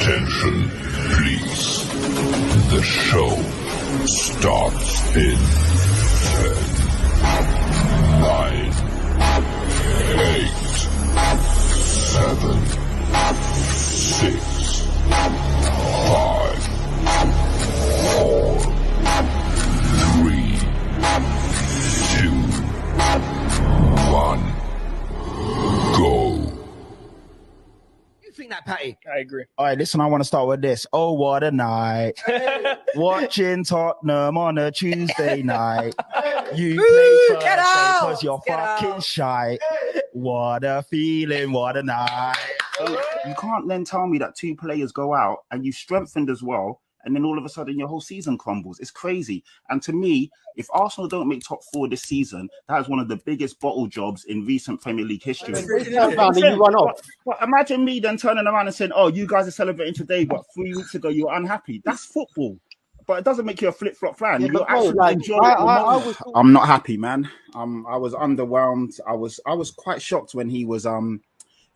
Attention, please. The show starts in 10, 9, 8, 7, 6, 5, 4, 3, 2, 1, go. You think that, Patty? I agree. All right, listen, I want to start with this. Oh, what a night. Watching Tottenham on a Tuesday night. You play get out! because you're Get fucking out! shy. What a feeling, what a night. You can't then tell me that two players go out and you strengthened as well, and then all of a sudden your whole season crumbles. It's crazy. And to me, if Arsenal don't make top four this season, that is one of the biggest bottle jobs in recent Premier League history. You run off. But imagine me then turning around and saying, oh, you guys are celebrating today, but 3 weeks ago you were unhappy. That's football. But it doesn't make you a flip-flop fan. Yeah, You're bro, actually like, enjoying I'm not happy, man. I was underwhelmed. I was quite shocked when he was when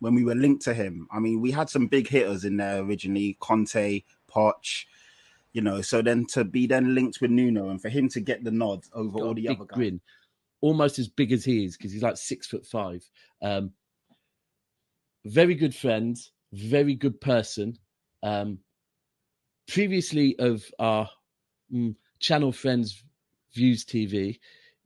we were linked to him. I mean, we had some big hitters in there originally, Conte, Poch, you know, so then to be then linked with Nuno and for him to get the nod over all the other guys. Grin, almost as big as he is because he's like 6'5". Very good friend, very good person. Previously of our channel friends Views TV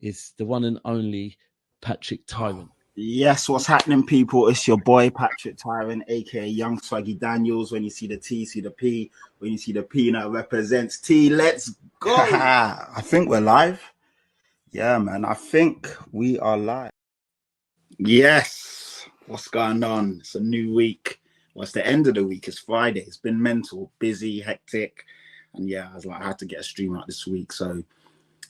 is the one and only Patrick Tyrant. Yes, what's happening, people? It's your boy Patrick Tyrant, aka Young Swaggy Daniels. When you see the T, see the P. When you see the P, now represents T. Let's go. I think we're live. Yeah, man. I think we are live. Yes. What's going on? It's a new week. Well, it's the end of the week. It's Friday. It's been mental, busy, hectic. And yeah, I was like, I had to get a stream out this week. So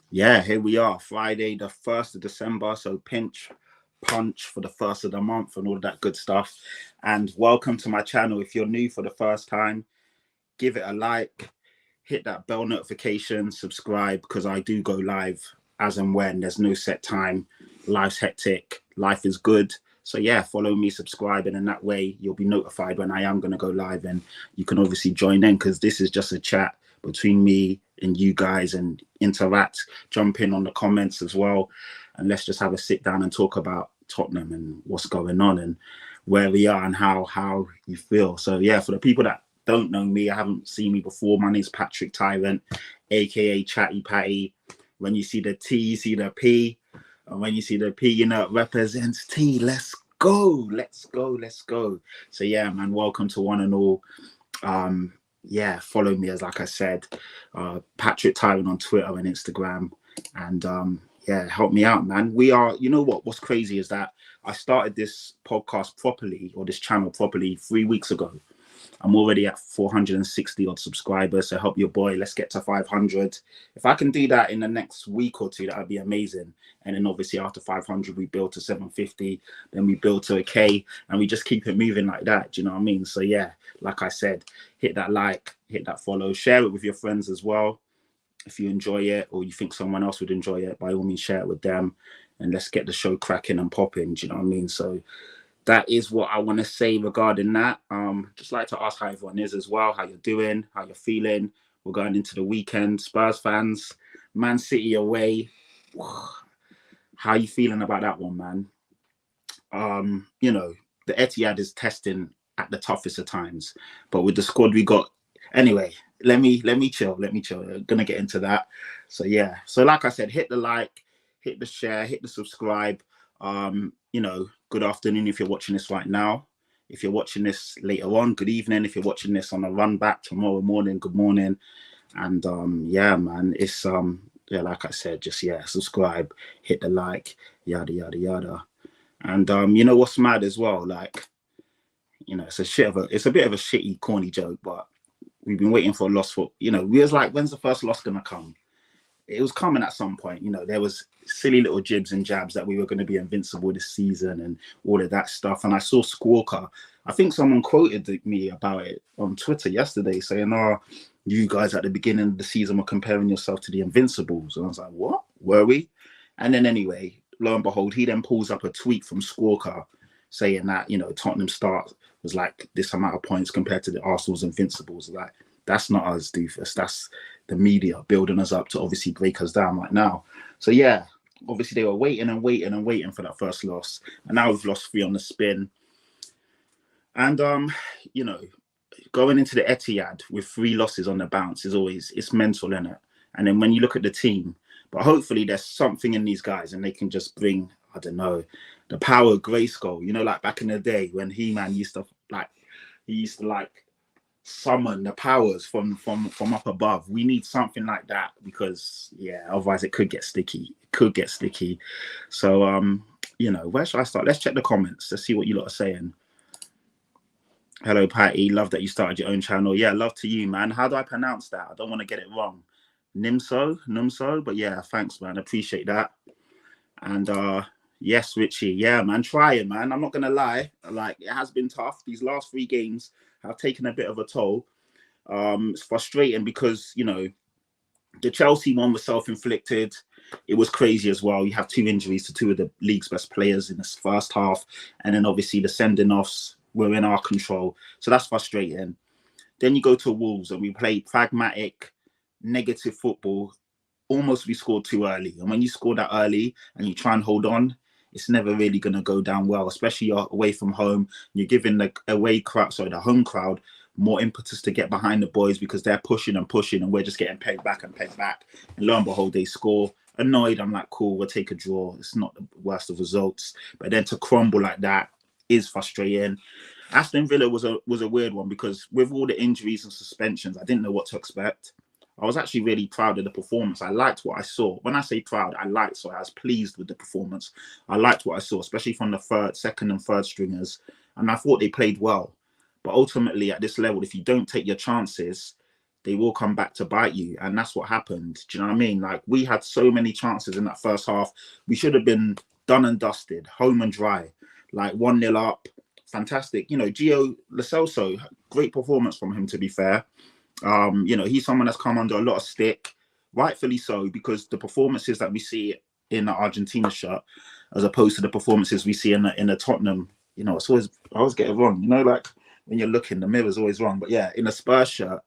yeah, here we are. Friday, the 1st of December. So pinch punch for the first of the month and all of that good stuff. And welcome to my channel. If you're new for the first time, give it a like, hit that bell notification, subscribe, because I do go live as and when. There's no set time. Life's hectic, life is good. So yeah, follow me, subscribe, and in that way you'll be notified when I am going to go live, and you can obviously join in because this is just a chat between me and you guys, and interact, jump in on the comments as well, and let's just have a sit down and talk about Tottenham and what's going on and where we are and how you feel. So yeah, for the people that don't know me, I haven't seen me before, my name's Patrick Tyrant, aka Chatty Patty. When you see the T, you see the P, and when you see the P, you know it represents T. Let's go, let's go, let's go. So yeah, man, welcome to one and all. Yeah, follow me, as like I said, Patrick Tyrant on Twitter and Instagram, and yeah, help me out, man. We are, you know what's crazy is that I started this podcast properly, or this channel properly, 3 weeks ago. I'm already at 460 odd subscribers, so help your boy. Let's get to 500. If I can do that in the next week or two, that would be amazing. And then obviously after 500, we build to 750, then we build to a K, and we just keep it moving like that. Do you know what I mean? So yeah, like I said, hit that like, hit that follow, share it with your friends as well. If you enjoy it or you think someone else would enjoy it, by all means, share it with them, and let's get the show cracking and popping. Do you know what I mean? So that is what I want to say regarding that. Just like to ask how everyone is as well, how you're doing, how you're feeling. We're going into the weekend. Spurs fans, Man City away. How are you feeling about that one, man? You know, the Etihad is testing at the toughest of times, but with the squad we got, anyway, let me chill. I'm gonna get into that. So yeah, so like I said, hit the like, hit the share, hit the subscribe. You know, good afternoon if you're watching this right now. If you're watching this later on, good evening. If you're watching this on a run back tomorrow morning, good morning. And yeah, man, it's yeah, like I said, just yeah, subscribe, hit the like, yada yada yada. And you know what's mad as well, like, you know, it's a bit of a shitty, corny joke, but we've been waiting for a loss for, you know, we was like, when's the first loss gonna come? It was coming at some point. You know, there was silly little jibs and jabs that we were going to be invincible this season and all of that stuff. And I saw Squawker. I think someone quoted me about it on Twitter yesterday saying, oh, you guys at the beginning of the season were comparing yourself to the Invincibles. And I was like, what? Were we? And then anyway, lo and behold, he then pulls up a tweet from Squawker saying that, you know, Tottenham start was like this amount of points compared to the Arsenal's Invincibles. Like, that's not us, doofus. That's the media building us up to obviously break us down right now. So yeah, obviously they were waiting and waiting and waiting for that first loss, and now we've lost 3 on the spin. And you know, going into the Etihad with 3 losses on the bounce is always, it's mental, isn't it? And then when you look at the team, but hopefully there's something in these guys and they can just bring, I don't know, the power of Grayskull. You know, like back in the day when He-Man used to summon the powers from up above. We need something like that, because yeah, otherwise it could get sticky. So you know, where should I start? Let's check the comments. Let's see what you lot are saying. Hello, Patty. Love that you started your own channel. Yeah, love to you, man. How do I pronounce that? I don't want to get it wrong. Numso. But yeah, thanks, man. Appreciate that. And yes, Richie. Yeah, man. Trying, man. I'm not gonna lie. Like, it has been tough. These last 3 games have taken a bit of a toll. It's frustrating because, you know, the Chelsea one was self-inflicted. It was crazy as well. You have 2 injuries to 2 of the league's best players in this first half, and then obviously the sending-offs were in our control. So that's frustrating. Then you go to Wolves and we play pragmatic, negative football. Almost we scored too early. And when you score that early and you try and hold on, it's never really going to go down well, especially you're away from home. You're giving the the home crowd more impetus to get behind the boys because they're pushing and we're just getting pegged back. And lo and behold, they score. Annoyed, I'm like, cool, we'll take a draw. It's not the worst of results. But then to crumble like that is frustrating. Aston Villa was a weird one because with all the injuries and suspensions, I didn't know what to expect. I was actually really proud of the performance. I liked what I saw. When I say proud, I was pleased with the performance. I liked what I saw, especially from the second and third stringers. And I thought they played well. But ultimately, at this level, if you don't take your chances, they will come back to bite you. And that's what happened. Do you know what I mean? Like, we had so many chances in that first half. We should have been done and dusted, home and dry. Like 1-0 up, fantastic. You know, Lo Celso, great performance from him, to be fair. You know, he's someone that's come under a lot of stick, rightfully so, because the performances that we see in the Argentina shirt, as opposed to the performances we see in the Tottenham, you know, I always get it wrong. You know, like when you're looking, the mirror's always wrong. But yeah, in a Spurs shirt,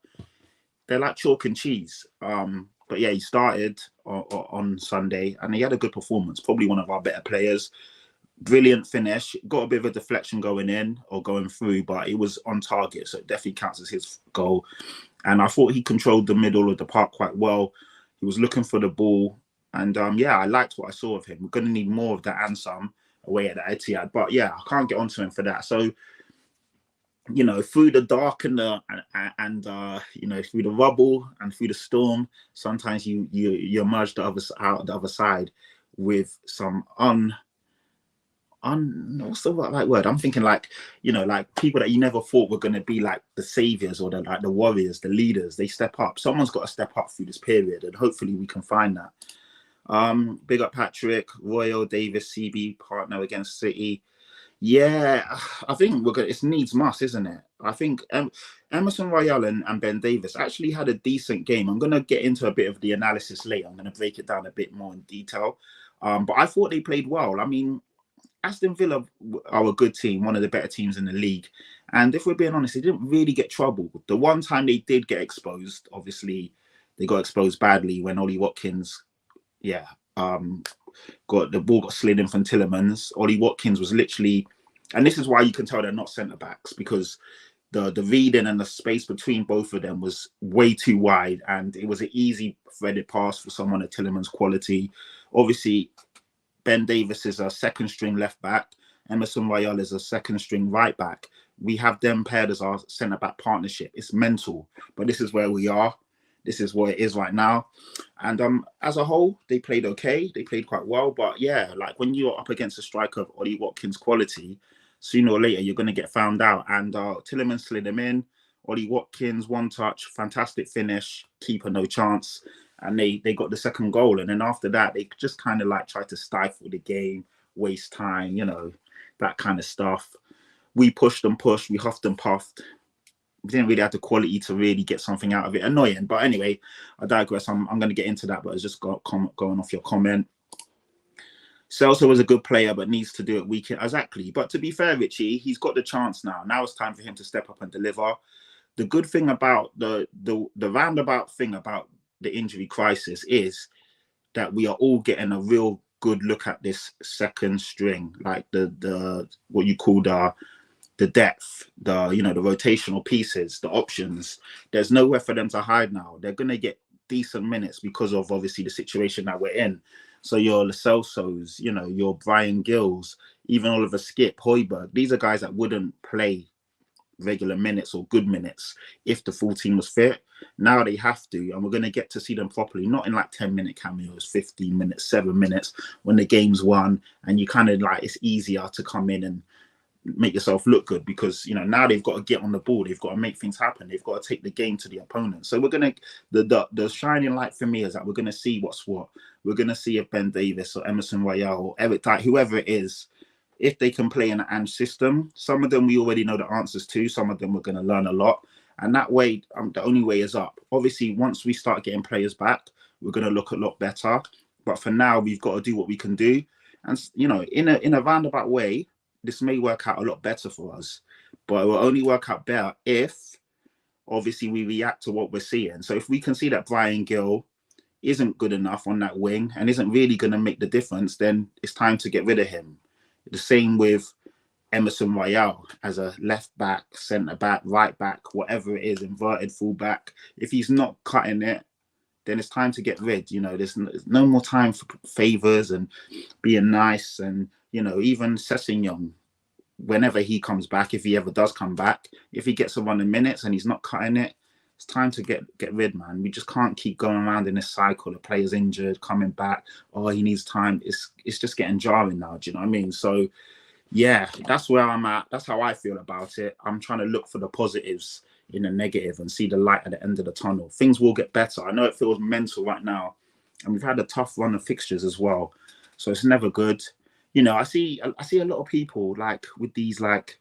they're like chalk and cheese. But yeah, he started on Sunday and he had a good performance, probably one of our better players. Brilliant finish, got a bit of a deflection going in or going through, but it was on target, so it definitely counts as his goal. And I thought he controlled the middle of the park quite well. He was looking for the ball, and yeah, I liked what I saw of him. We're going to need more of that and some away at the Etihad, but yeah, I can't get onto him for that. So, you know, through the dark and you know, through the rubble and through the storm, sometimes you emerge out the other side with some what's the right word? I'm thinking like, you know, like people that you never thought were going to be like the saviors or the warriors, the leaders. They step up. Someone's got to step up through this period, and hopefully we can find that. Big up Patrick, Royal, Davis, CB, partner against City. Yeah, I think it needs must, isn't it? I think Emerson Royal and Ben Davis actually had a decent game. I'm going to get into a bit of the analysis later. I'm going to break it down a bit more in detail. But I thought they played well. I mean, Aston Villa are a good team, one of the better teams in the league. And if we're being honest, they didn't really get trouble. The one time they did get exposed, obviously, they got exposed badly when Ollie Watkins, got the ball got slid in from Tielemans. Ollie Watkins was literally, and this is why you can tell they're not centre backs, because the reading and the space between both of them was way too wide, and it was an easy threaded pass for someone of Tielemans' quality. Obviously, Ben Davis is a second string left back. Emerson Royal is a second string right back. We have them paired as our centre back partnership. It's mental, but this is where we are. This is what it is right now. And as a whole, they played okay. They played quite well. But yeah, like when you're up against a striker of Ollie Watkins' quality, sooner or later you're going to get found out. And Tielemans slid him in. Ollie Watkins, one touch, fantastic finish, keeper no chance. And they got the second goal. And then after that, they just kind of like tried to stifle the game, waste time, you know, that kind of stuff. We pushed and pushed. We huffed and puffed. We didn't really have the quality to really get something out of it. Annoying. But anyway, I digress. I'm going to get into that, but it's just going off your comment. Celso was a good player, but needs to do it week in. Exactly. But to be fair, Richie, he's got the chance now. Now it's time for him to step up and deliver. The good thing about the roundabout thing about the injury crisis is that we are all getting a real good look at this second string, like the what you call the depth, the rotational pieces, the options. There's nowhere for them to hide now. They're gonna get decent minutes because of obviously the situation that we're in. So your Lo Celsos, your Brian Gills, even Oliver Skip, Højbjerg, these are guys that wouldn't play regular minutes or good minutes if the full team was fit. Now they have to, and we're going to get to see them properly, not in like 10-minute cameos, 15 minutes, 7 minutes when the game's won, and you kind of like, it's easier to come in and make yourself look good because now they've got to get on the ball, they've got to make things happen, they've got to take the game to the opponent. So we're gonna the shining light for me is that we're gonna see what's what. We're gonna see if Ben Davies or Emerson Royale or Eric Dyer, whoever it is, if they can play in an Ange system. Some of them we already know the answers to, some of them we're going to learn a lot, and that way the only way is up. Obviously once we start getting players back, we're going to look a lot better, but for now we've got to do what we can do. And in a roundabout way, this may work out a lot better for us, but it will only work out better if obviously we react to what we're seeing. So if we can see that Brian Gill isn't good enough on that wing and isn't really going to make the difference, then it's time to get rid of him. The same with Emerson Royale as a left back, centre back, right back, whatever it is, inverted full back. If he's not cutting it, then it's time to get rid. There's no more time for favors and being nice. And, even Sessegnon, whenever he comes back, if he ever does come back, if he gets a run in minutes and he's not cutting it, it's time to get rid, man. We just can't keep going around in this cycle. The player's injured, coming back. Oh, he needs time. It's just getting jarring now. Do you know what I mean? So, yeah, that's where I'm at. That's how I feel about it. I'm trying to look for the positives in the negative and see the light at the end of the tunnel. Things will get better. I know it feels mental right now, and we've had a tough run of fixtures as well, so it's never good. I see a lot of people like with these like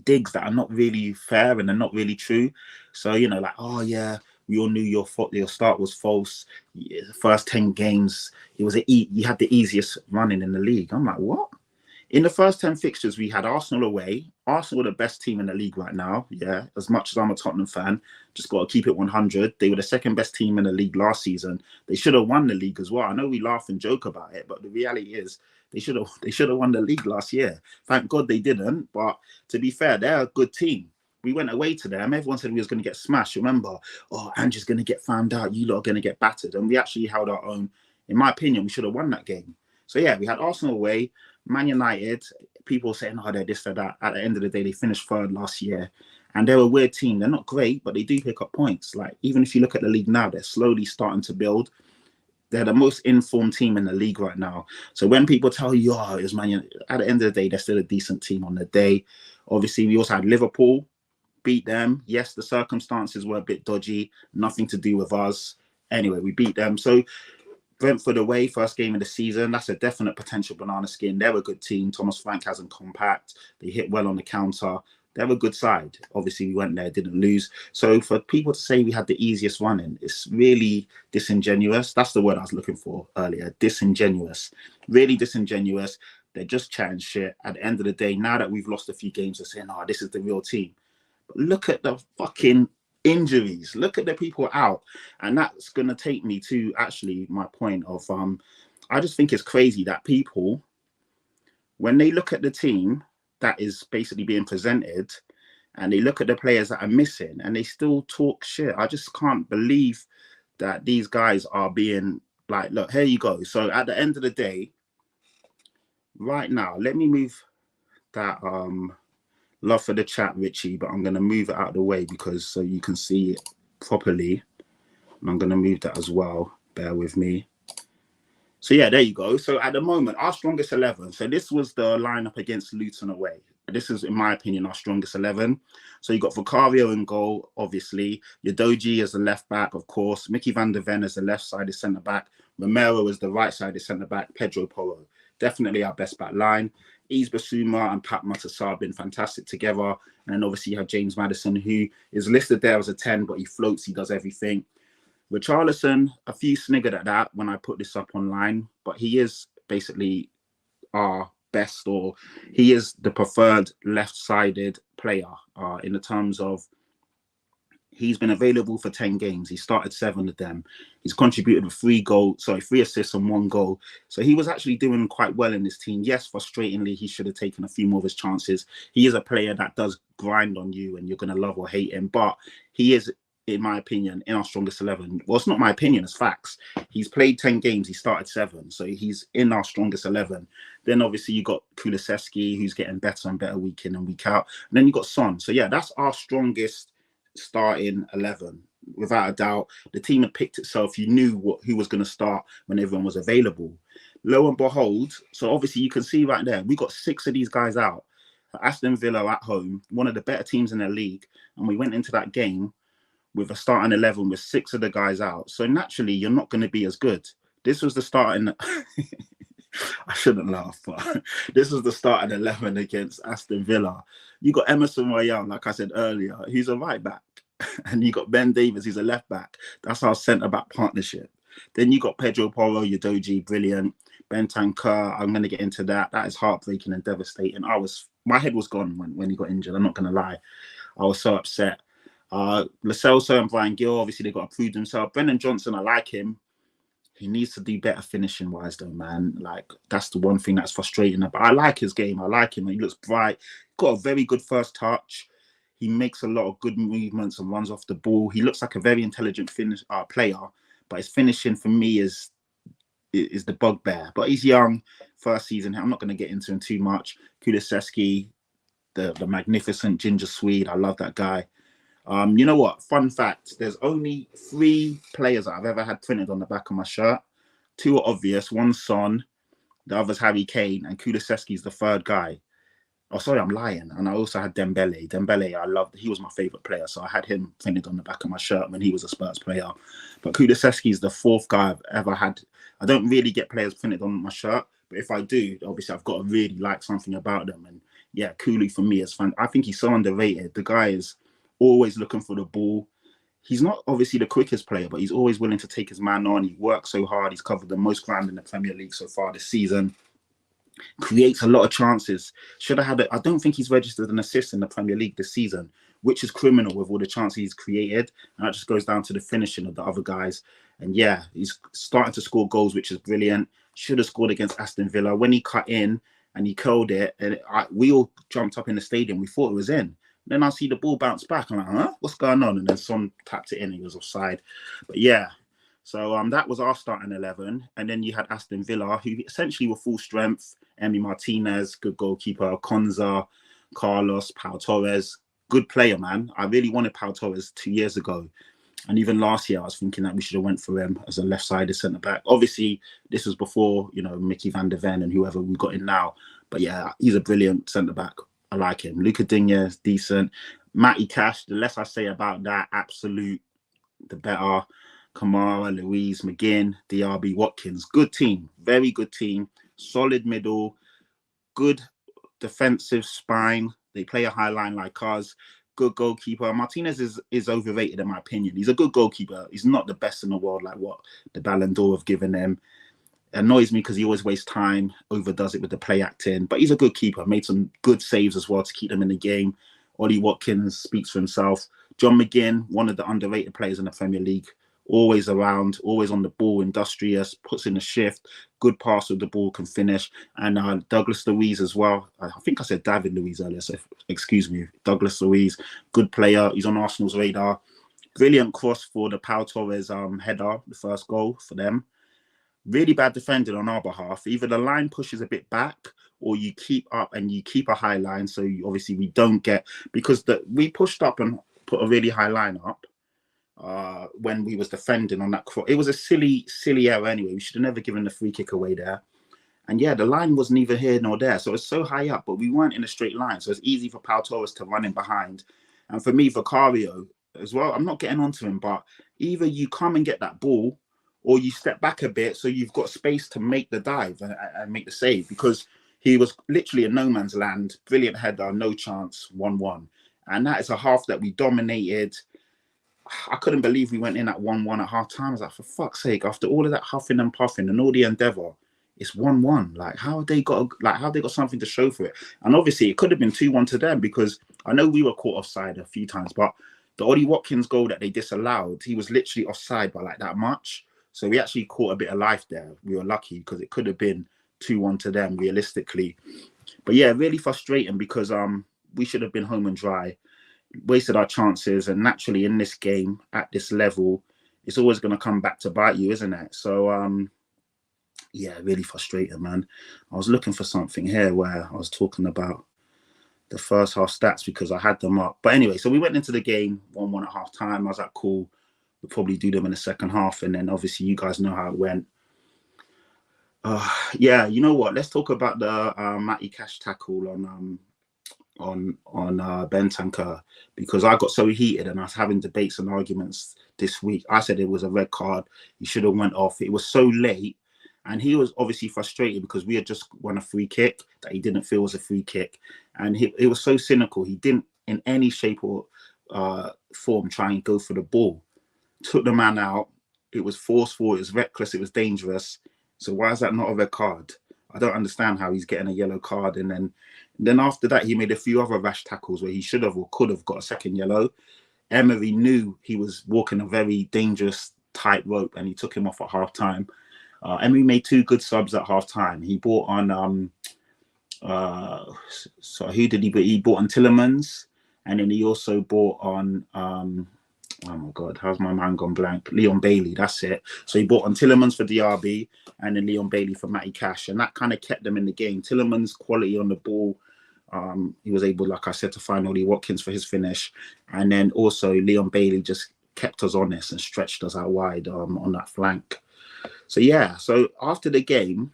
digs that are not really fair and they're not really true. So like, oh yeah, we all knew your start was false. The first 10 games, it was you had the easiest running in the league. I'm like, what? In the first 10 fixtures, we had Arsenal away. Arsenal were the best team in the league right now. Yeah, as much as I'm a Tottenham fan, just got to keep it 100. They were the second best team in the league last season. They should have won the league as well. I know we laugh and joke about it, but the reality is they should have won the league last year. Thank God they didn't. But to be fair, they're a good team. We went away to them. Everyone said we was going to get smashed. Remember, Andrew's going to get found out. You lot are going to get battered. And we actually held our own. In my opinion, we should have won that game. So yeah, we had Arsenal away. Man United, people saying, they're this, they're that. At the end of the day, they finished third last year. And they're a weird team. They're not great, but they do pick up points. Like, even if you look at the league now, they're slowly starting to build. They're the most informed team in the league right now. So when people tell you, it's Man United, at the end of the day, they're still a decent team on the day. Obviously, we also had Liverpool, beat them. Yes, the circumstances were a bit dodgy. Nothing to do with us. Anyway, we beat them. So Brentford away, first game of the season. That's a definite potential banana skin. They're a good team. Thomas Frank has them compact. They hit well on the counter. They're a good side. Obviously, we went there, didn't lose. So for people to say we had the easiest running, it's really disingenuous. That's the word I was looking for earlier. Disingenuous. Really disingenuous. They're just chatting shit. At the end of the day, now that we've lost a few games, they're saying, this is the real team. But look at the fucking injuries. Look at the people out. And that's going to take me to actually my point of, I just think it's crazy that people, when they look at the team that is basically being presented and they look at the players that are missing and they still talk shit. I just can't believe that these guys are being like, look, here you go. So at the end of the day, right now, let me move that love for the chat, Richie, but I'm going to move it out of the way because so you can see it properly. And I'm going to move that as well. Bear with me. So yeah, there you go. So at the moment, our strongest 11. So this was the lineup against Luton away. This is, in my opinion, our strongest 11. So you got Vicario in goal, obviously. Udogie as the left back, of course. Mickey van der Ven as the left-sided centre-back. Romero as the right-sided centre-back. Pedro Porro. Definitely our best back line. Yves Bissouma and Pat Matasar been fantastic together. And then obviously you have James Maddison, who is listed there as a 10, but he floats, he does everything. Richarlison, a few sniggered at that when I put this up online, but he is basically our best, or he is the preferred left-sided player in the terms of he's been available for 10 games. He started 7 of them. He's contributed with 3 assists and 1 goal. So he was actually doing quite well in this team. Yes, frustratingly, he should have taken a few more of his chances. He is a player that does grind on you and you're going to love or hate him. But he is, in my opinion, in our strongest 11. Well, it's not my opinion, it's facts. He's played 10 games. He started 7. So he's in our strongest 11. Then obviously you got Kulusevski, who's getting better and better week in and week out. And then you got Son. So yeah, that's our strongest starting 11 without a doubt. The team had picked itself. You knew who was going to start when everyone was available. Lo and behold, so obviously you can see right there, we got 6 of these guys out. Aston Villa at home, one of the better teams in the league, and we went into that game with a starting 11 with 6 of the guys out. So naturally you're not going to be as good. This was the starting I shouldn't laugh, but this was the starting 11 against Aston Villa. You got Emerson Royale, like I said earlier, he's a right back. And you got Ben Davies, he's a left back. That's our centre-back partnership. Then you got Pedro Porro, Udogie, brilliant. Bentancur, I'm going to get into that. That is heartbreaking and devastating. My head was gone when he got injured, I'm not going to lie. I was so upset. Lo Celso and Brian Gill, obviously they got to prove themselves. Brennan Johnson, I like him. He needs to do better finishing wise though, man. Like, that's the one thing that's frustrating. But I like his game. I like him. He looks bright. Got a very good first touch. He makes a lot of good movements and runs off the ball. He looks like a very intelligent player. But his finishing for me is the bugbear. But he's young, first season. I'm not going to get into him too much. Kulusevski, the magnificent ginger Swede. I love that guy. You know what? Fun fact, there's only 3 players that I've ever had printed on the back of my shirt. 2 are obvious. One's Son, the other's Harry Kane, and Kulusevski's the 3rd guy. Oh, sorry, I'm lying. And I also had Dembele. Dembele, I loved. He was my favourite player, so I had him printed on the back of my shirt when he was a Spurs player. But Kulusevski's the 4th guy I've ever had. I don't really get players printed on my shirt, but if I do, obviously I've got to really like something about them. And yeah, KULU for me is fun. I think he's so underrated. The guy is always looking for the ball. He's not obviously the quickest player, but he's always willing to take his man on. He works so hard. He's covered the most ground in the Premier League so far this season. Creates a lot of chances. I don't think he's registered an assist in the Premier League this season, which is criminal with all the chances he's created. And that just goes down to the finishing of the other guys. And yeah, he's starting to score goals, which is brilliant. Should have scored against Aston Villa. When he cut in and he curled it, and we all jumped up in the stadium. We thought it was in. Then I see the ball bounce back. I'm like, huh? What's going on? And then Son tapped it in. He was offside. But yeah. So that was our starting 11. And then you had Aston Villa, who essentially were full strength. Emi Martinez, good goalkeeper. Konza, Carlos, Pau Torres. Good player, man. I really wanted Pau Torres 2 years ago. And even last year, I was thinking that we should have went for him as a left-sided centre-back. Obviously, this was before, Mickey van der Ven and whoever we got in now. But yeah, he's a brilliant centre-back. I like him. Luca Digne is decent. Matty Cash, the less I say about that, absolute, the better. Kamara, Louise, McGinn, DRB, Watkins. Good team. Very good team. Solid middle. Good defensive spine. They play a high line like us. Good goalkeeper. Martinez is overrated in my opinion. He's a good goalkeeper. He's not the best in the world like what the Ballon d'Or have given him. Annoys me because he always wastes time, overdoes it with the play acting. But he's a good keeper. Made some good saves as well to keep them in the game. Ollie Watkins speaks for himself. John McGinn, one of the underrated players in the Premier League. Always around, always on the ball, industrious, puts in a shift, good pass with the ball, can finish. And Douglas Luiz as well. I think I said David Luiz earlier, so excuse me. Douglas Luiz, good player. He's on Arsenal's radar. Brilliant cross for the Pau Torres header, the first goal for them. Really bad defending on our behalf. Either the line pushes a bit back or you keep up and you keep a high line. So obviously we don't get, because we pushed up and put a really high line up. When we was defending on that cross. It was a silly error anyway. We should have never given the free kick away there. And yeah, the line was neither here nor there. So it's so high up, but we weren't in a straight line. So it's easy for Pau Torres to run in behind. And for me, Vicario as well, I'm not getting onto him, but either you come and get that ball or you step back a bit so you've got space to make the dive and make the save, because he was literally in no man's land. Brilliant header, no chance, 1-1. And that is a half that we dominated. I couldn't believe we went in at 1-1 at half time. I was like, for fuck's sake, after all of that huffing and puffing and all the endeavour, it's 1-1. Like, how have they got something to show for it? And obviously, it could have been 2-1 to them, because I know we were caught offside a few times, but the Ollie Watkins goal that they disallowed, he was literally offside by like that much. So we actually caught a bit of life there. We were lucky, because it could have been 2-1 to them realistically. But yeah, really frustrating, because we should have been home and dry, wasted our chances, and naturally in this game at this level, it's always going to come back to bite you, isn't it? So yeah, really frustrating, man. I was looking for something here where I was talking about the first half stats, because I had them up. But anyway, so we went into the game 1-1 at half time. I was like, cool, we'll probably do them in the second half. And then obviously you guys know how it went. Yeah, you know what? Let's talk about the Matty Cash tackle on Bentancur, because I got so heated and I was having debates and arguments this week. I said it was a red card. He should have went off. It was so late. And he was obviously frustrated because we had just won a free kick that he didn't feel was a free kick. And it was so cynical. He didn't in any shape or form try and go for the ball. Took the man out. It was forceful. It was reckless. It was dangerous. So why is that not a red card? I don't understand how he's getting a yellow card. And then after that, he made a few other rash tackles where he should have or could have got a second yellow. Emery knew he was walking a very dangerous tightrope, and he took him off at half time. Emery made 2 good subs at half time. He brought on so who did he? But he brought on Tillemans, and then he also brought on oh my God, how's my mind gone blank? Leon Bailey, that's it. So he brought on Tillemans for DRB, and then Leon Bailey for Matty Cash, and that kind of kept them in the game. Tillemans' quality on the ball. He was able, like I said, to find Ollie Watkins for his finish, and then also Leon Bailey just kept us honest and stretched us out wide on that flank. So yeah, so after the game,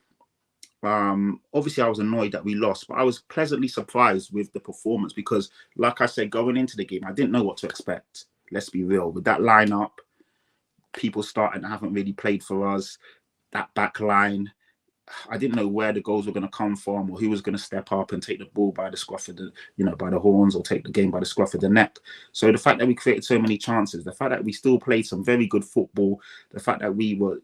obviously I was annoyed that we lost, but I was pleasantly surprised with the performance, because like I said, going into the game, I didn't know what to expect. Let's be real. With that lineup, people starting haven't really played for us. That back line, I didn't know where the goals were going to come from, or who was going to step up and take the ball by the scruff of the, by the horns, or take the game by the scruff of the neck. So the fact that we created so many chances, the fact that we still played some very good football, the fact that we were,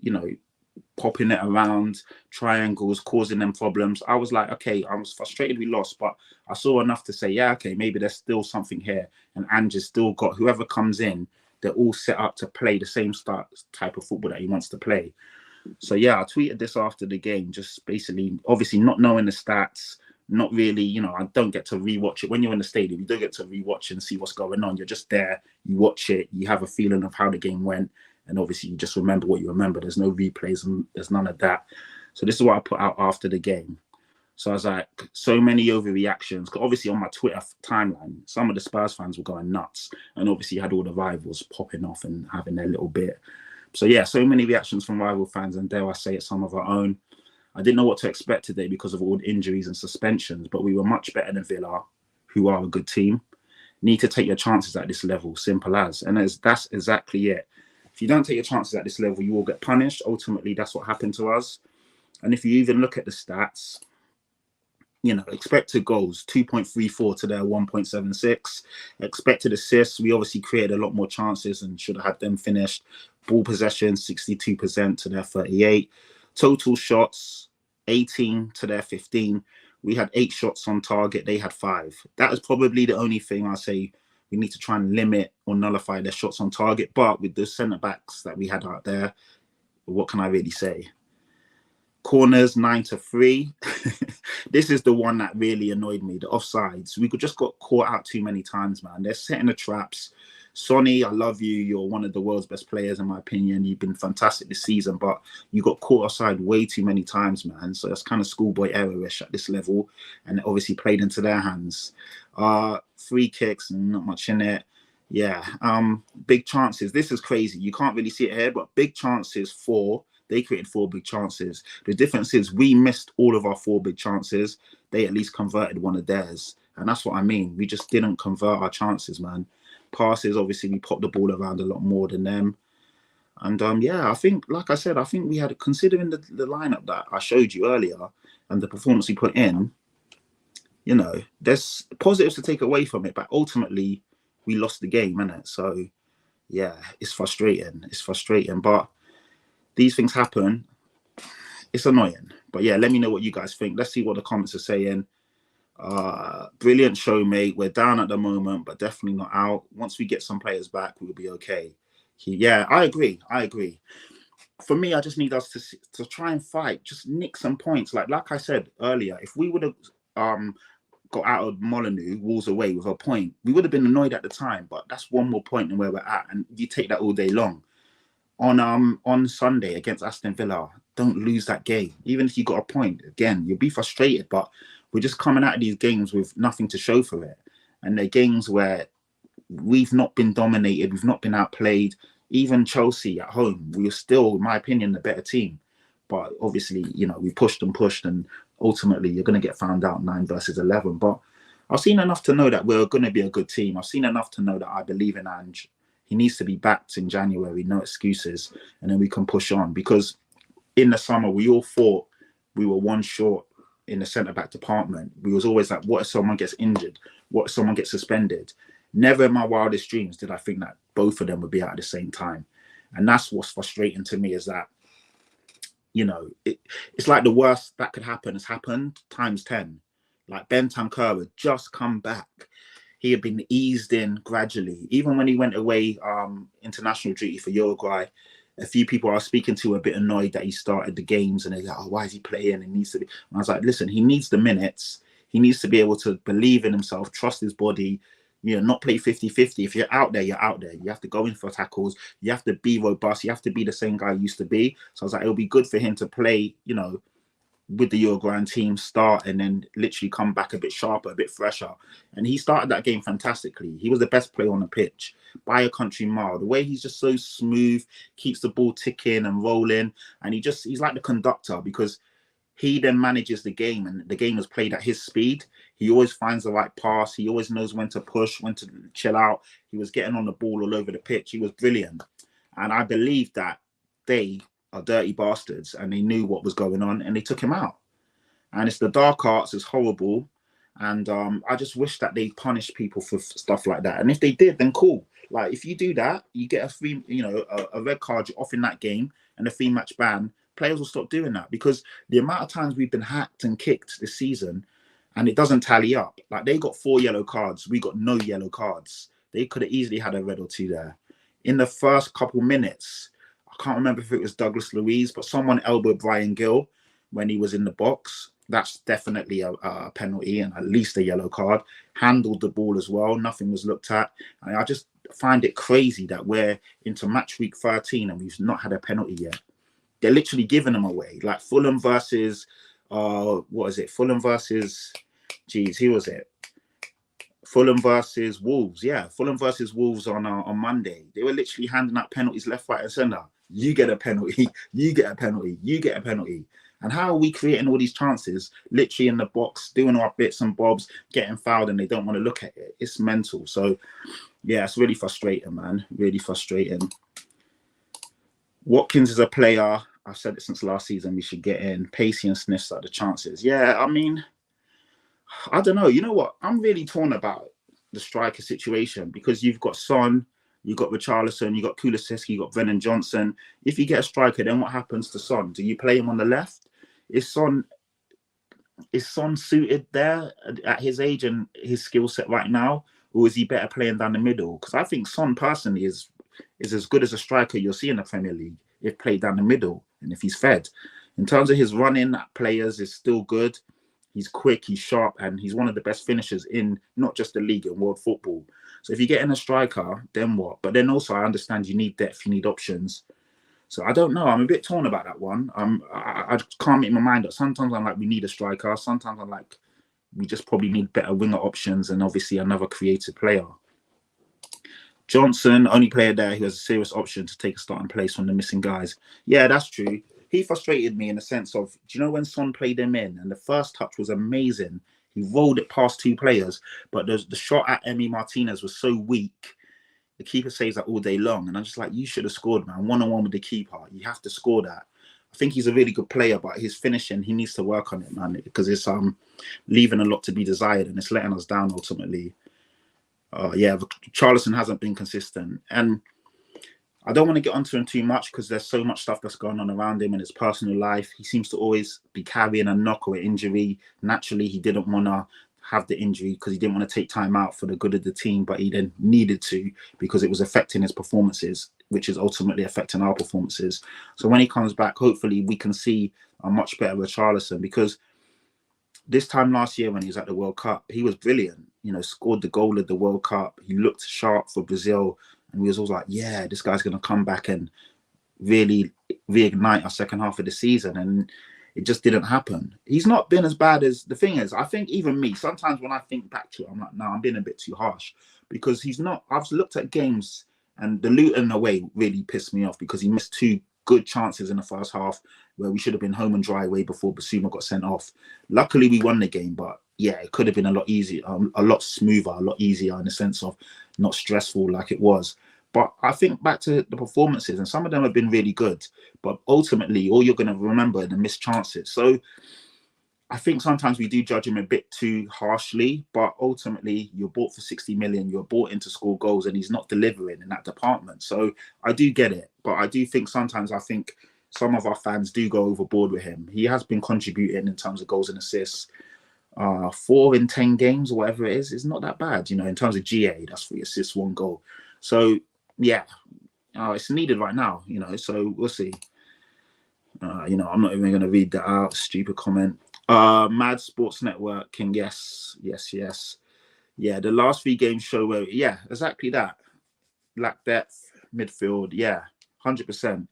popping it around, triangles, causing them problems. I was like, okay, I was frustrated we lost, but I saw enough to say, yeah, okay, maybe there's still something here. And Ange's still got whoever comes in, they're all set up to play the same type of football that he wants to play. So yeah, I tweeted this after the game, just basically, obviously not knowing the stats, not really, I don't get to rewatch it. When you're in the stadium, you don't get to rewatch and see what's going on. You're just there, you watch it, you have a feeling of how the game went. And obviously you just remember what you remember. There's no replays and there's none of that. So this is what I put out after the game. So I was like, so many overreactions. Because obviously on my Twitter timeline, some of the Spurs fans were going nuts. And obviously you had all the rivals popping off and having their little bit. So yeah, so many reactions from rival fans, and dare I say it, some of our own. I didn't know what to expect today because of all the injuries and suspensions, but we were much better than Villa, who are a good team. Need to take your chances at this level, simple as. And that's exactly it. If you don't take your chances at this level, you will get punished. Ultimately, that's what happened to us. And if you even look at the stats, expected goals, 2.34 to their 1.76. Expected assists, we obviously created a lot more chances and should have had them finished. Ball possession, 62% to their 38. Total shots, 18 to their 15. We had 8 shots on target. They had 5. That is probably the only thing I say we need to try and limit or nullify their shots on target. But with the centre-backs that we had out there, what can I really say? Corners, 9-3. This is the one that really annoyed me, the offsides. We just got caught out too many times, man. They're setting the traps. Sonny, I love you. You're one of the world's best players, in my opinion. You've been fantastic this season, but you got caught offside way too many times, man. So that's kind of schoolboy error-ish at this level, and it obviously played into their hands. Free kicks, not much in it. Yeah, big chances. This is crazy. You can't really see it here, but big chances 4. They created 4 big chances. The difference is we missed all of our 4 big chances. They at least converted one of theirs. And that's what I mean. We just didn't convert our chances, man. Passes, obviously, we popped the ball around a lot more than them. And yeah, I think, like I said, I think we had, considering the lineup that I showed you earlier and the performance we put in, there's positives to take away from it. But ultimately, we lost the game, innit? So yeah, it's frustrating. It's frustrating. But these things happen. it's annoying. But yeah, let me know what you guys think. Let's see what the comments are saying. Brilliant show, mate. We're down at the moment, but definitely not out. Once we get some players back, we'll be okay. Yeah, I agree. For me, I just need us to try and fight, just nick some points. Like I said earlier, if we would have got out of Molineux, Wolves away with a point, we would have been annoyed at the time. But that's one more point than where we're at, and you take that all day long. On Sunday against Aston Villa, don't lose that game. Even if you got a point, again, you'll be frustrated. But we're just coming out of these games with nothing to show for it, and they're games where we've not been dominated, we've not been outplayed. Even Chelsea at home, we were still, in my opinion, the better team. But obviously, we pushed, and ultimately you're going to get found out 9 versus 11. But I've seen enough to know that we're going to be a good team. I've seen enough to know that I believe in Ange. He needs to be backed in January, no excuses, and then we can push on. Because in the summer, we all thought we were one short in the centre-back department. We was always like, what if someone gets injured? What if someone gets suspended? Never in my wildest dreams did I think that both of them would be out at the same time. And that's what's frustrating to me, is that, it's like the worst that could happen has happened times 10. Like Bentancur had just come back. He had been eased in gradually. Even when he went away international duty for Uruguay, a few people I was speaking to were a bit annoyed that he started the games, and they're like, oh, why is he playing? He needs to be. And I was like, listen, he needs the minutes. He needs to be able to believe in himself, trust his body, not play 50-50. If you're out there, you're out there. You have to go in for tackles. You have to be robust. You have to be the same guy you used to be. So I was like, it'll be good for him to play, with the Uruguayan team, start, and then literally come back a bit sharper, a bit fresher. And he started that game fantastically. He was the best player on the pitch by a country mile. The way he's just so smooth, keeps the ball ticking and rolling. And he's like the conductor, because he then manages the game, and the game is played at his speed. He always finds the right pass. He always knows when to push, when to chill out. He was getting on the ball all over the pitch. He was brilliant. And I believe that they are dirty bastards, and they knew what was going on, and they took him out. And it's the dark arts, it's horrible. And I just wish that they punish people for stuff like that. And if they did, then cool. Like, if you do that, you get a free, a red card, you're off in that game, and a 3-match ban. Players will stop doing that, because the amount of times we've been hacked and kicked this season, and it doesn't tally up. Like, they got 4 yellow cards, we got no yellow cards. They could have easily had a red or 2 there. In the first couple minutes, I can't remember if it was Douglas Luiz, but someone elbowed Brian Gill when he was in the box. That's definitely a penalty and at least a yellow card. Handled the ball as well. Nothing was looked at. And I just find it crazy that we're into match week 13 and we've not had a penalty yet. They're literally giving them away. Like Fulham versus, Fulham versus, who was it? Fulham versus Wolves. Yeah, Fulham versus Wolves on Monday. They were literally handing out penalties left, right, and centre. You get a penalty. You get a penalty. You get a penalty. And how are we creating all these chances, literally in the box, doing our bits and bobs, getting fouled, and they don't want to look at it? It's mental. So, yeah, it's really frustrating, man. Really frustrating. Watkins is a player. I've said it since last season. We should get in. Pacey and sniffs at the chances. Yeah, I mean, I don't know. You know what? I'm really torn about the striker situation, because you've got Son, you've got Richarlison, you've got Kulusevski, you've got Brennan Johnson. If you get a striker, then what happens to Son? Do you play him on the left? Is Son suited there at his age and his skill set right now? Or is he better playing down the middle? Because I think Son personally is as good as a striker you'll see in the Premier League if played down the middle and if he's fed. In terms of his running at players, is still good. He's quick, he's sharp, and he's one of the best finishers in not just the league, in world football. So if you get in a striker, then what? But then also I understand you need depth, you need options. So I don't know. I'm a bit torn about that one. I can't make my mind up. Sometimes I'm like, we need a striker. Sometimes I'm like, we just probably need better winger options and obviously another creative player. Johnson, only player there who has a serious option to take a starting place from the missing guys. Yeah, that's true. He frustrated me in the sense of, do you know when Son played him in and the first touch was amazing? He rolled it past 2 players, but the shot at Emi Martinez was so weak. The keeper saves that all day long. And I'm just like, you should have scored, man. 1-on-1 with the keeper. You have to score that. I think he's a really good player, but his finishing, he needs to work on it, man, because it's leaving a lot to be desired and it's letting us down ultimately. Yeah, Charlison hasn't been consistent. And I don't want to get onto him too much because there's so much stuff that's going on around him in his personal life. He seems to always be carrying a knock or an injury. Naturally, he didn't want to have the injury because he didn't want to take time out for the good of the team, but he then needed to because it was affecting his performances, which is ultimately affecting our performances. So when he comes back, hopefully we can see a much better Richarlison, because this time last year when he was at the World Cup, he was brilliant. You know, scored the goal at the World Cup. He looked sharp for Brazil. And we was always like, yeah, this guy's going to come back and really reignite our second half of the season. And it just didn't happen. He's not been as bad as, the thing is, I think even me, sometimes when I think back to it, I'm like, no, I'm being a bit too harsh, because he's not, I've looked at games, and the Luton away really pissed me off because he missed 2 good chances in the first half where we should have been home and dry way before Basuma got sent off. Luckily, we won the game, but yeah, it could have been a lot easier, a lot smoother, a lot easier in the sense of not stressful like it was. But I think back to the performances, and some of them have been really good, but ultimately, all you're going to remember are the missed chances. So I think sometimes we do judge him a bit too harshly, but ultimately, you're bought for 60 million, you're bought in to score goals, and he's not delivering in that department. So I do get it, but I do think sometimes some of our fans do go overboard with him. He has been contributing in terms of goals and assists. 4 in 10 games or whatever it is not that bad. You know, in terms of GA, that's 3 assists, 1 goal. So yeah, it's needed right now, you know, so we'll see. You know, I'm not even going to read that out. Stupid comment. Mad Sports Network, King, yes. Yeah, the last 3 games show where, yeah, exactly that. Lack depth, midfield, yeah, 100%.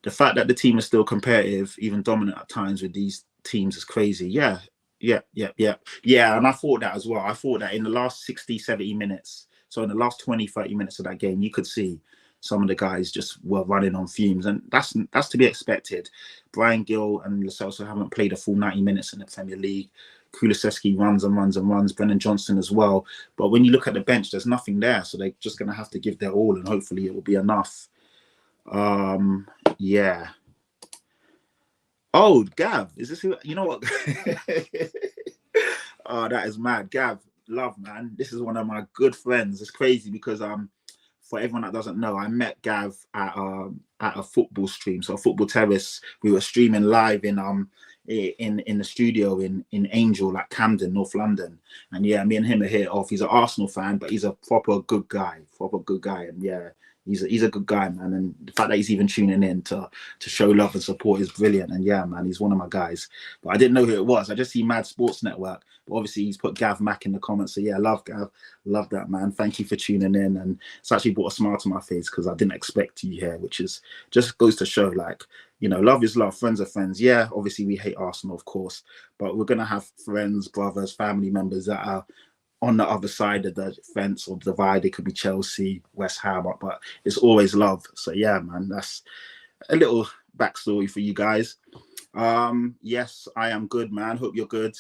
The fact that the team is still competitive, even dominant at times with these teams is crazy. Yeah, and I thought that as well. I thought that in the last 60, 70 minutes, so in the last 20, 30 minutes of that game, you could see some of the guys just were running on fumes, and that's to be expected. Brian Gill and Lo Celso haven't played a full 90 minutes in the Premier League. Kulusevski runs and runs and runs, Brennan Johnson as well. But when you look at the bench, there's nothing there, so they're just going to have to give their all, and hopefully it will be enough. Yeah. Oh, Gav, is this who, you know what? Oh, that is mad. Gav, love, man. This is one of my good friends. It's crazy because for everyone that doesn't know, I met Gav at a football stream, so a football terrace. We were streaming live in the studio in Angel, like Camden, North London. And yeah, me and him are hit off. He's an Arsenal fan, but he's a proper good guy. And yeah, he's a good guy, man. And the fact that he's even tuning in to show love and support is brilliant. And yeah, man, he's one of my guys. But I didn't know who it was. I just see Mad Sports Network. But obviously he's put Gav Mack in the comments. So yeah, love Gav. Love that, man. Thank you for tuning in. And it's actually brought a smile to my face because I didn't expect you here, which is just goes to show, like, you know, love is love, friends are friends. Yeah, obviously we hate Arsenal, of course, but we're going to have friends, brothers, family members that are on the other side of the fence or divide. It could be Chelsea, West Ham, but it's always love. So yeah, man, that's a little backstory for you guys. Yes, I am good, man. Hope you're good.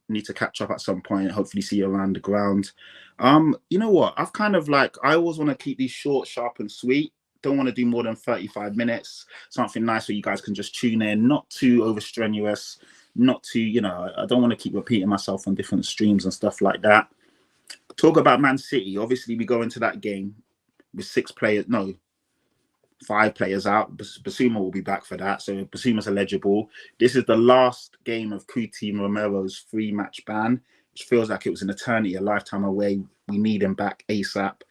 Need to catch up at some point. Hopefully see you around the ground. You know what? I've kind of like, I always want to keep these short, sharp and sweet. Don't want to do more than 35 minutes. Something nice where you guys can just tune in, not too over strenuous, not too, you know, I don't want to keep repeating myself on different streams and stuff like that. Talk about Man City. Obviously, we go into that game with 5 players out. Basuma will be back for that. So Basuma's eligible. This is the last game of Cuti Romero's 3-match ban, which feels like it was an eternity, a lifetime away. We need him back ASAP.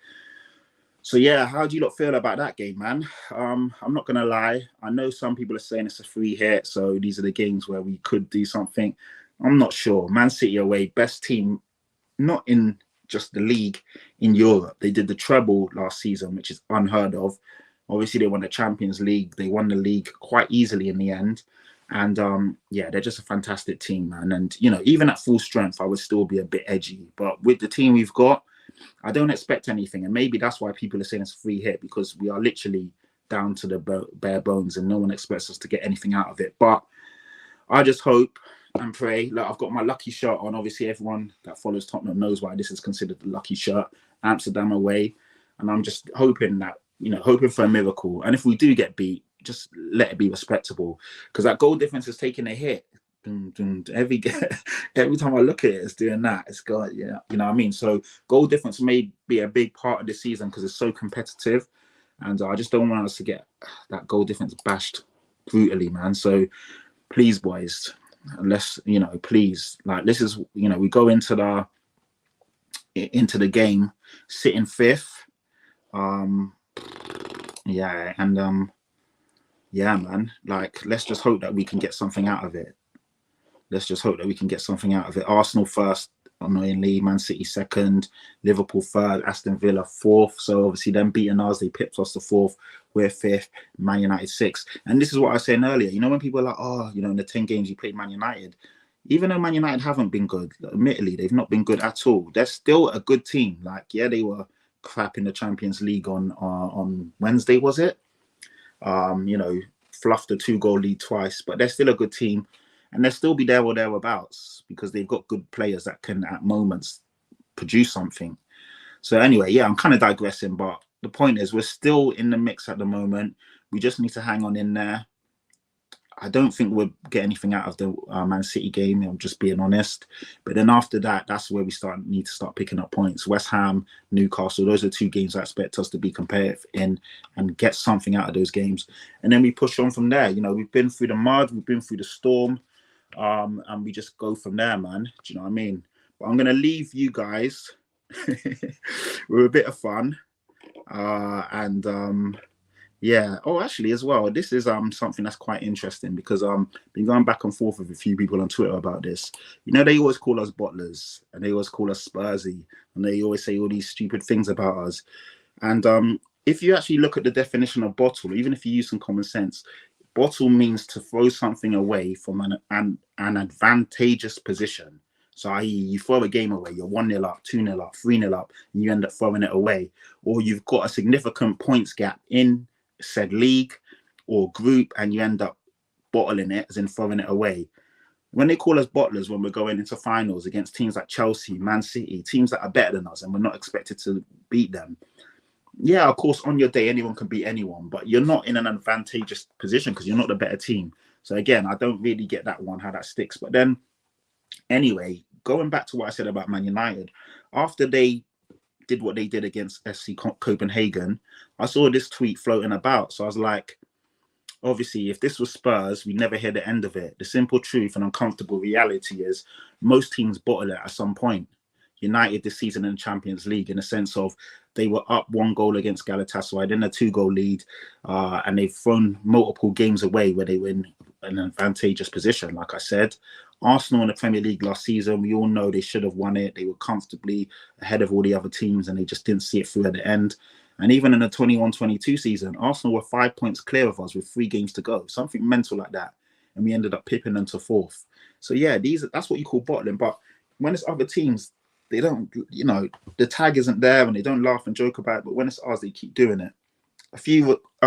So yeah, how do you lot feel about that game, man? I'm not gonna lie. I know some people are saying it's a free hit, so these are the games where we could do something. I'm not sure. Man City away, best team, not in just the league, in Europe. They did the treble last season, which is unheard of. Obviously, they won the Champions League. They won the league quite easily in the end. And yeah, they're just a fantastic team, man. And, you know, even at full strength, I would still be a bit edgy. But with the team we've got, I don't expect anything. And maybe that's why people are saying it's a free hit, because we are literally down to the bare bones and no one expects us to get anything out of it. But I just hope and pray. Look, I've got my lucky shirt on. Obviously, everyone that follows Tottenham knows why this is considered the lucky shirt. Amsterdam away. And I'm just hoping that, you know, hoping for a miracle. And if we do get beat, just let it be respectable. Because that goal difference is taking a hit. Every time I look at it, it's doing that. It's got, yeah, you know what I mean? So goal difference may be a big part of the season because it's so competitive. and I just don't want us to get that goal difference bashed brutally, man. So please, boys, let's, please, like, this is, we go into the game sitting fifth. Yeah, man, like, let's just hope that we can get something out of it. Arsenal first, annoyingly, Man City second, Liverpool third, Aston Villa fourth. So obviously them beating us, they pipped us to fourth. We're fifth, Man United sixth. And this is what I was saying earlier. When people are like, oh, in the 10 games you played Man United, even though Man United haven't been good, admittedly, they've not been good at all. They're still a good team. Like, yeah, they were crap in the Champions League on Wednesday, was it? Fluffed a 2-goal lead twice, but they're still a good team. And they'll still be there or thereabouts because they've got good players that can, at moments, produce something. So anyway, yeah, I'm kind of digressing, but the point is we're still in the mix at the moment. We just need to hang on in there. I don't think we'll get anything out of the Man City game, I'm just being honest. But then after that, that's where we need to start picking up points. West Ham, Newcastle, those are 2 games I expect us to be competitive in and get something out of those games. And then we push on from there. We've been through the mud, we've been through the storm. And we just go from there, man. Do you know what I mean? But I'm gonna leave you guys with a bit of fun, yeah. Oh, actually, as well, this is something that's quite interesting because been going back and forth with a few people on Twitter about this. They always call us bottlers and they always call us Spursy and they always say all these stupid things about us. And if you actually look at the definition of bottle, even if you use some common sense, bottle means to throw something away from an advantageous position. So i.e. you throw a game away, you're 1-0 up, 2-0 up, 3-0 up, and you end up throwing it away. Or you've got a significant points gap in said league or group and you end up bottling it, as in throwing it away. When they call us bottlers when we're going into finals against teams like Chelsea, Man City, teams that are better than us and we're not expected to beat them, yeah, of course, on your day, anyone can beat anyone, but you're not in an advantageous position because you're not the better team. So again, I don't really get that one, how that sticks. But then, anyway, going back to what I said about Man United, after they did what they did against FC Copenhagen, I saw this tweet floating about. So I was like, obviously, if this was Spurs, we never hear the end of it. The simple truth and uncomfortable reality is most teams bottle it at some point. United this season in the Champions League, in a sense of they were up 1 goal against Galatasaray, then a 2-goal lead, and they've thrown multiple games away where they were in an advantageous position. Like I said, Arsenal in the Premier League last season, we all know they should have won it. They were comfortably ahead of all the other teams and they just didn't see it through at the end. And even in the 21-22 season, Arsenal were 5 points clear of us with 3 games to go, something mental like that. And we ended up pipping them to 4th. So yeah, that's what you call bottling. But when it's other teams, they don't, the tag isn't there and they don't laugh and joke about it. But when it's ours, they keep doing it. A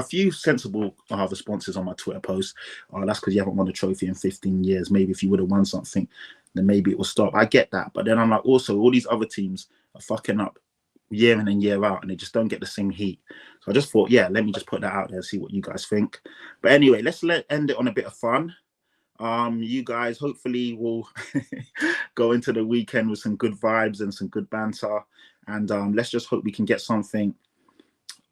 few sensible responses on my Twitter post. Oh, that's because you haven't won a trophy in 15 years. Maybe if you would have won something, then maybe it will stop. I get that. But then I'm like, also, all these other teams are fucking up year in and year out and they just don't get the same heat. So I just thought, yeah, let me just put that out there and see what you guys think. But anyway, let's end it on a bit of fun. You guys hopefully will go into the weekend with some good vibes and some good banter, and let's just hope we can get something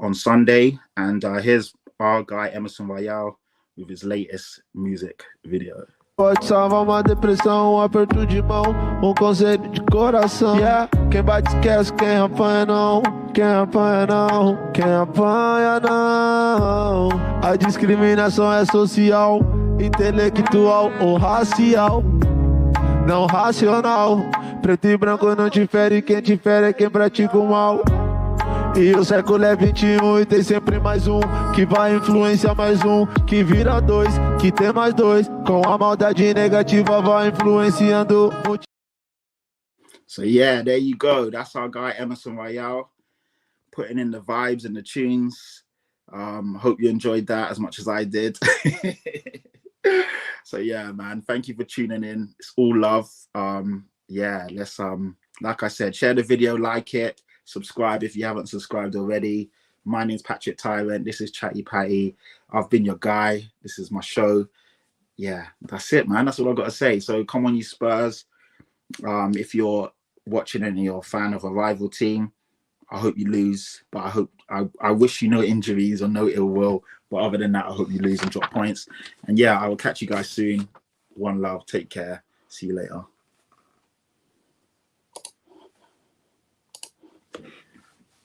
on Sunday. And here's our guy Emerson Royale with his latest music video. Pode salvar uma depressão, aperto de mão, conselho de coração. Yeah, quem bate esquece, quem apanha não, quem apanha não, quem apanha não. A discriminação é social, intelectual ou racial, não racional. Preto e branco não difere, quem difere é quem pratica o mal. E o século é 21 e tem sempre mais um que vai influenciar mais um, que vira 2, que tem mais 2. Com a maldade negativa vai influenciando. So yeah, there you go. That's our guy Emerson Royale putting in the vibes and the tunes. Hope you enjoyed that as much as I did. So yeah, man, thank you for tuning in. It's all love. Yeah, let's like I said, share the video, like it. Subscribe if you haven't subscribed already. My name's Patrick Tyrant. This is Chatty Patty. I've been your guy. This is my show. Yeah, that's it, man. That's all I've got to say. So come on, you Spurs. If you're watching and you're a fan of a rival team, I hope you lose, but I wish you no injuries or no ill will. But other than that, I hope you lose and drop points. And yeah, I will catch you guys soon. One love. Take care. See you later.